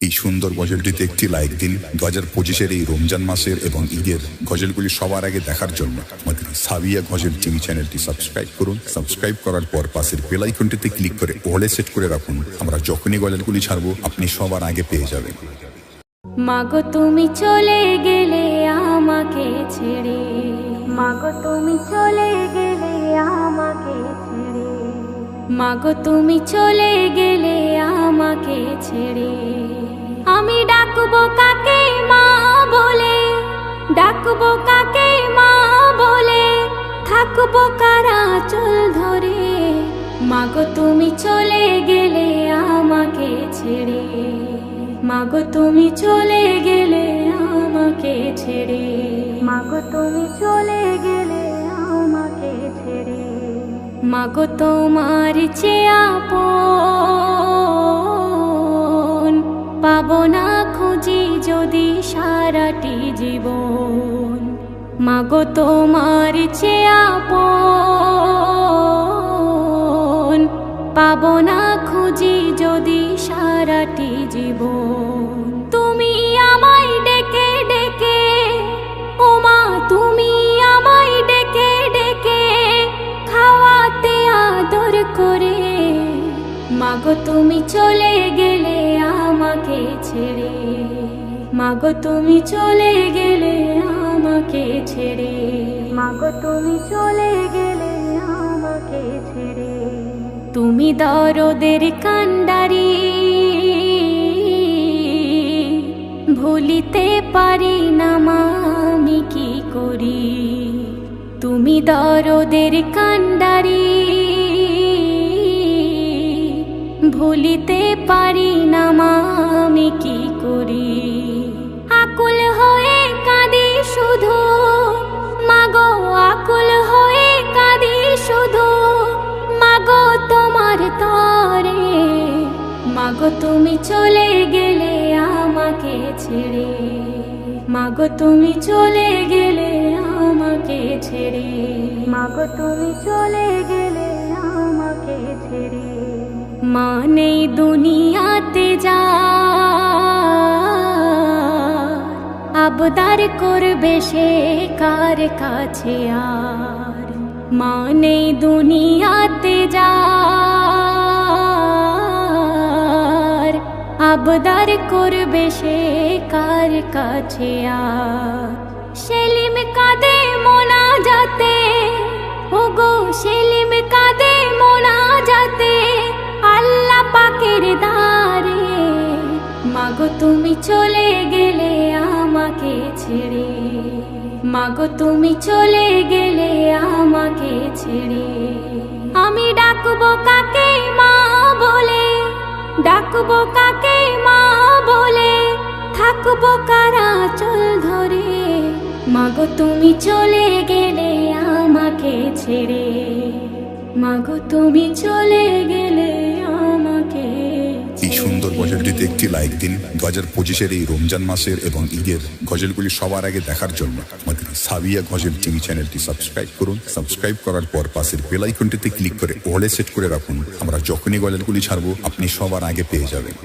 এই সুন্দর গজলটিতে একটি লাইক দিন। 2025-এর এই রমজান মাসের এবং ঈদের গজলগুলি সবার আগে দেখার জন্য আমাদের সাবিয়া গজল টিভি চ্যানেলটি সাবস্ক্রাইব করুন। সাবস্ক্রাইব করার পর পাশের বেল আইকনটিতে ক্লিক করে অলে সেট করে রাখুন। আমরা যখনই গজলগুলি ছাড়বো আপনি সবার আগে পেয়ে যাবেন। মাগো তুমি চলে গেলে আমাকে ছেড়ে, মাগো তুমি চলে গেলে আমাকে ছেড়ে, মাগো তুমি চলে গেলে আমাকে ছেড়ে। আমি ডাকবো কাকে মা বলে, ডাকবো কাকে মা বলে, থাকবো কারা চল ধরে। মাগো তুমি চলে গেলে আমাকে ছেড়ে, মাগো তুমি চলে গেলে আমাকে ছেড়ে, মাগো তুমি চলে গেলে আমাকে ছেড়ে। মাগো তোমার চেয়ে আপন পাবো না খুঁজি যদি সারাটি জীবন। মাগো তোমার চেয়ে আপন পাবো না খুঁজি যদি সারাটি জীবন। তুমি আমায় ডেকে ডেকে, ও মা তুমি আমায় ডেকে ডেকে খাওয়াতে আদর করে। মাগো তুমি চলে গেলে আমাকে ছেড়ে, মাগো তুমি চলে গেলে আমাকে ছেড়ে, মাগো তুমি চলে গেলে আমাকে ছেড়ে। তুমি দরদের কান্ডারি ভুলিতে পারি না মা আমি কি করি। তুমি দরদের কান্ডারি ভুলিতে পারি না মা আমি কি করি। আকুল হয়ে কাঁদি শুধু মাগো, আকুল হয়ে কাঁদি শুধু মাগো তোমার তরে। মাগো তুমি চলে গেলে আমাকে ছেড়ে, মাগো তুমি চলে গেলে আমাকে ছেড়ে, মাগো তুমি চলে গেলে আমাকে ছেড়ে। মা নেই দুনিয়াতে যা আবদার করবে সে কার কাছে আর। মা নেই দুনিয়াতে যা আবদার করবে সে কার কাছে আর। সেলিম কাঁদে মোনা যাতে, ওগো সেলিম কাঁদে মোনা যাতে আল্লাহ পাকের দ্বারে। মাগো তুমি চলে গেলে আমাকে ছেড়ে, মাগো তুমি চলে গেলে আমাকে ছেড়ে। আমি ডাকবো কাকে মা বলে, ডাকবো কাকে মা বলে, থাকবো কারা চল ধরে। মাগো তুমি চলে গেলে আমাকে ছেড়ে, মাগো তুমি চলে গেলে আমাকে এই সুন্দর গজলটিতে একটি লাইক দিন। 2025-এর এই রমজান মাসের এবং ঈদের গজলগুলি সবার আগে দেখার জন্য আমাদের সাবিয়া গজল টিভি চ্যানেলটি সাবস্ক্রাইব করুন। সাবস্ক্রাইব করার পর পাশের বেল আইকনটিতে ক্লিক করে অলে সেট করে রাখুন। আমরা যখনই গজলগুলি ছাড়বো আপনি সবার আগে পেয়ে যাবেন।